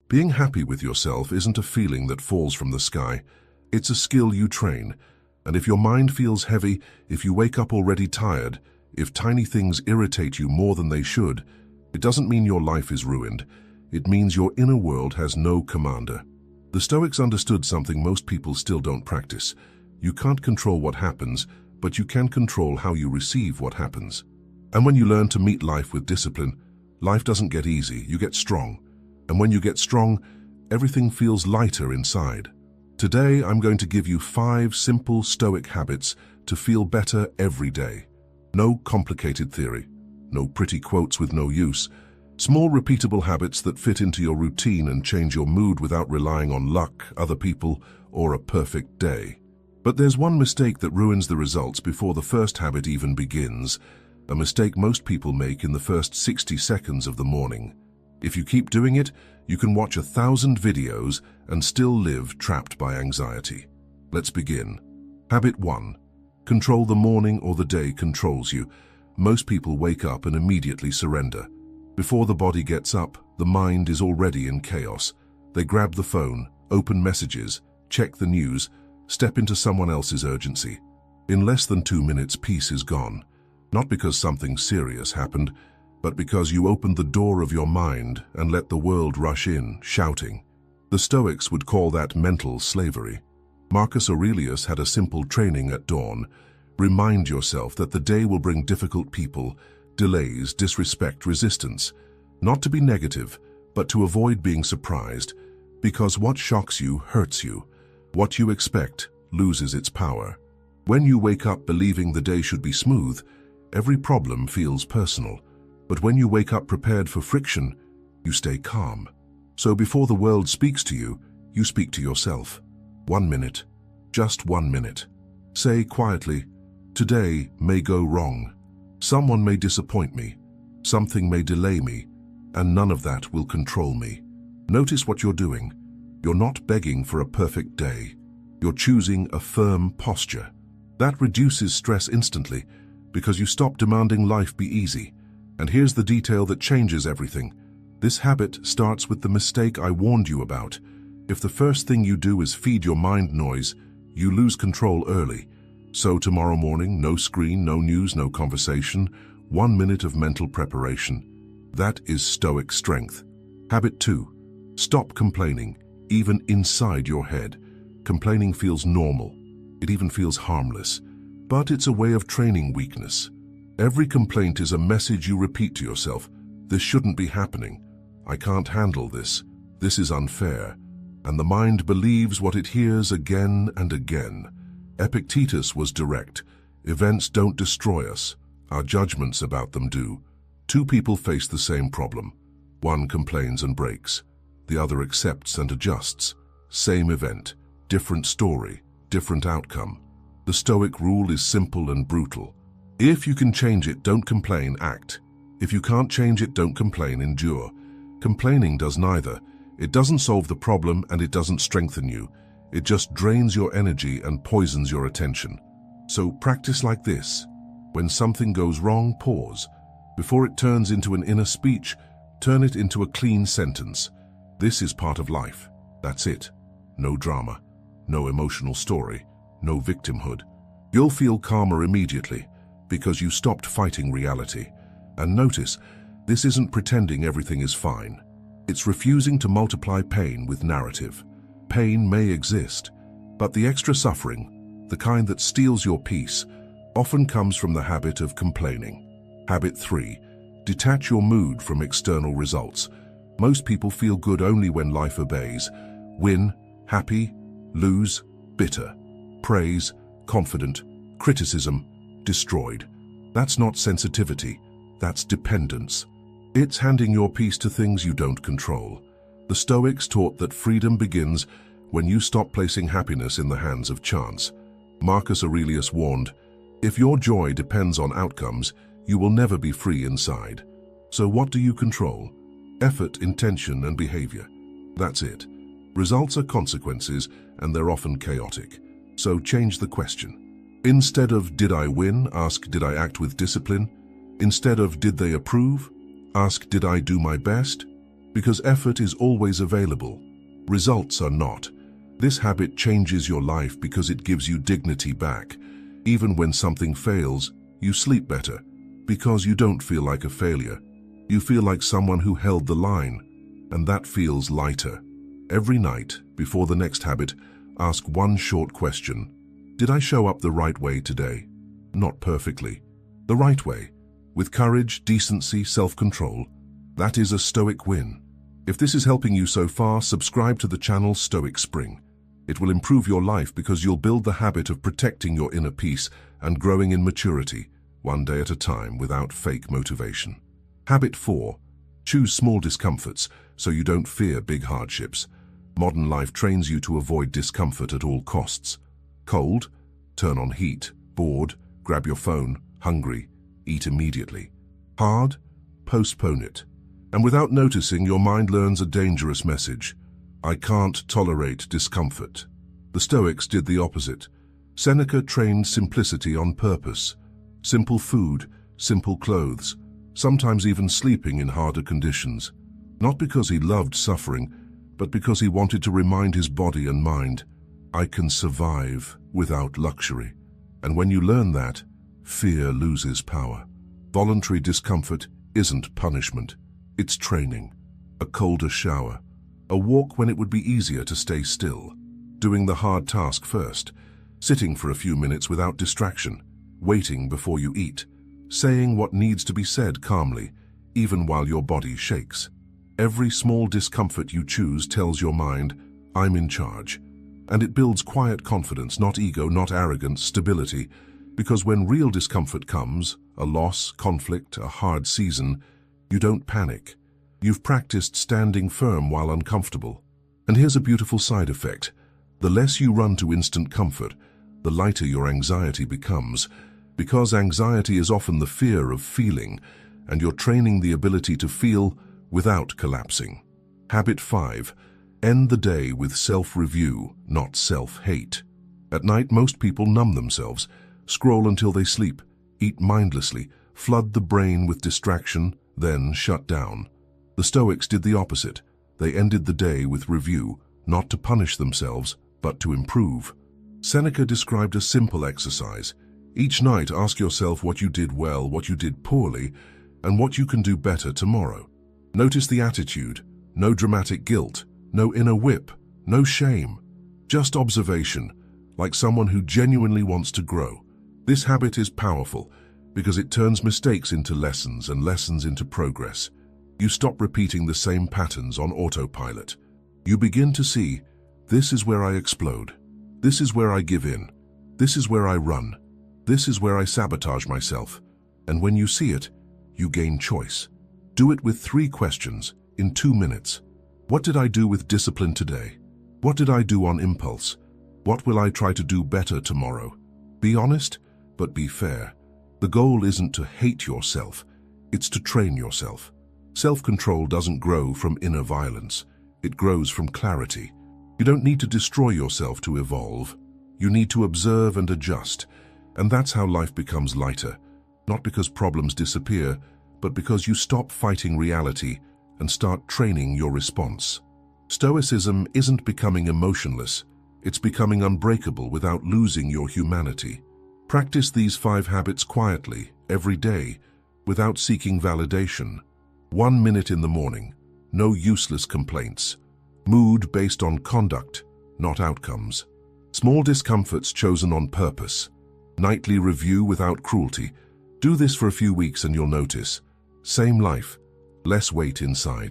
Being happy with yourself isn't a feeling that falls from the sky. It's a skill you train. And if your mind feels heavy, if you wake up already tired, if tiny things irritate you more than they should, it doesn't mean your life is ruined. It means your inner world has no commander. The Stoics understood something most people still don't practice. You can't control what happens, but you can control how you receive what happens. And when you learn to meet life with discipline, life doesn't get easy, you get strong. And when you get strong, everything feels lighter inside. Today, I'm going to give you 5 simple Stoic habits to feel better every day. No complicated theory, no pretty quotes with no use. Small, repeatable habits that fit into your routine and change your mood without relying on luck, other people, or a perfect day. But there's one mistake that ruins the results before the first habit even begins, a mistake most people make in the first 60 seconds of the morning. If you keep doing it, you can watch 1,000 videos and still live trapped by anxiety. Let's begin. Habit 1. Control the morning or the day controls you. Most people wake up and immediately surrender. Before the body gets up, the mind is already in chaos. They grab the phone, open messages, check the news, step into someone else's urgency. In less than 2 minutes, peace is gone. Not because something serious happened, but because you opened the door of your mind and let the world rush in, shouting. The Stoics would call that mental slavery. Marcus Aurelius had a simple training at dawn. Remind yourself that the day will bring difficult people, delays, disrespect, resistance. Not to be negative, but to avoid being surprised, because what shocks you hurts you. What you expect loses its power. When you wake up believing the day should be smooth, every problem feels personal. But when you wake up prepared for friction, you stay calm. So before the world speaks to you, you speak to yourself. 1 minute, just 1 minute. Say quietly, today may go wrong. Someone may disappoint me, something may delay me, and none of that will control me. Notice what you're doing. You're not begging for a perfect day. You're choosing a firm posture. That reduces stress instantly because you stop demanding life be easy. And here's the detail that changes everything. This habit starts with the mistake I warned you about. If the first thing you do is feed your mind noise, you lose control early. So tomorrow morning, no screen, no news, no conversation, 1 minute of mental preparation. That is Stoic strength. Habit 2. Stop complaining, even inside your head. Complaining feels normal. It even feels harmless. But it's a way of training weakness. Every complaint is a message you repeat to yourself. This shouldn't be happening. I can't handle this. This is unfair. And the mind believes what it hears again and again. Epictetus was direct. Events don't destroy us. Our judgments about them do. 2 people face the same problem. One complains and breaks. The other accepts and adjusts. Same event, different story, different outcome. The Stoic rule is simple and brutal. If you can change it, don't complain, act. If you can't change it, don't complain, endure. Complaining does neither. It doesn't solve the problem and it doesn't strengthen you. It just drains your energy and poisons your attention. So practice like this. When something goes wrong, pause. Before it turns into an inner speech, turn it into a clean sentence. This is part of life. That's it. No drama, no emotional story, no victimhood. You'll feel calmer immediately because you stopped fighting reality. And notice, this isn't pretending everything is fine. It's refusing to multiply pain with narrative. Pain may exist, but the extra suffering, the kind that steals your peace, often comes from the habit of complaining. Habit 3. Detach your mood from external results. Most people feel good only when life obeys. Win, happy, lose, bitter. Praise, confident, criticism, destroyed. That's not sensitivity, that's dependence. It's handing your peace to things you don't control. The Stoics taught that freedom begins when you stop placing happiness in the hands of chance. Marcus Aurelius warned, if your joy depends on outcomes, you will never be free inside. So what do you control? Effort, intention, and behavior. That's it. Results are consequences, and they're often chaotic. So change the question. Instead of did I win, ask did I act with discipline? Instead of did they approve, ask did I do my best? Because effort is always available. Results are not. This habit changes your life because it gives you dignity back. Even when something fails, you sleep better. Because you don't feel like a failure. You feel like someone who held the line. And that feels lighter. Every night, before the next habit, ask one short question. Did I show up the right way today? Not perfectly. The right way. With courage, decency, self-control. That is a Stoic win. If this is helping you so far, subscribe to the channel Stoic Spring. It will improve your life because you'll build the habit of protecting your inner peace and growing in maturity, one day at a time without fake motivation. Habit 4. Choose small discomforts so you don't fear big hardships. Modern life trains you to avoid discomfort at all costs. Cold? Turn on heat. Bored? Grab your phone. Hungry? Eat immediately. Hard? Postpone it. And without noticing, your mind learns a dangerous message. I can't tolerate discomfort. The Stoics did the opposite. Seneca trained simplicity on purpose. Simple food, simple clothes, sometimes even sleeping in harder conditions. Not because he loved suffering, but because he wanted to remind his body and mind, I can survive without luxury. And when you learn that, fear loses power. Voluntary discomfort isn't punishment. It's training. A colder shower. A walk when it would be easier to stay still. Doing the hard task first. Sitting for a few minutes without distraction. Waiting before you eat. Saying what needs to be said calmly, even while your body shakes. Every small discomfort you choose tells your mind, I'm in charge. And it builds quiet confidence, not ego, not arrogance, stability. Because when real discomfort comes, a loss, conflict, a hard season, you don't panic. You've practiced standing firm while uncomfortable. And here's a beautiful side effect. The less you run to instant comfort, the lighter your anxiety becomes. Because anxiety is often the fear of feeling, and you're training the ability to feel without collapsing. Habit 5. End the day with self-review, not self-hate. At night, most people numb themselves, scroll until they sleep, eat mindlessly, flood the brain with distraction, then shut down. The Stoics did the opposite. They ended the day with review, not to punish themselves, but to improve. Seneca described a simple exercise. Each night, ask yourself what you did well, what you did poorly, and what you can do better tomorrow. Notice the attitude. No dramatic guilt, no inner whip, no shame. Just observation, like someone who genuinely wants to grow. This habit is powerful because it turns mistakes into lessons and lessons into progress. You stop repeating the same patterns on autopilot. You begin to see, this is where I explode. This is where I give in. This is where I run. This is where I sabotage myself. And when you see it, you gain choice. Do it with 3 questions in 2 minutes. What did I do with discipline today? What did I do on impulse? What will I try to do better tomorrow? Be honest, but be fair. The goal isn't to hate yourself, it's to train yourself. Self-control doesn't grow from inner violence, it grows from clarity. You don't need to destroy yourself to evolve. You need to observe and adjust, and that's how life becomes lighter. Not because problems disappear, but because you stop fighting reality and start training your response. Stoicism isn't becoming emotionless, it's becoming unbreakable without losing your humanity. Practice these 5 habits quietly, every day, without seeking validation. 1 minute in the morning, no useless complaints. Mood based on conduct, not outcomes. Small discomforts chosen on purpose. Nightly review without cruelty. Do this for a few weeks and you'll notice. Same life, less weight inside.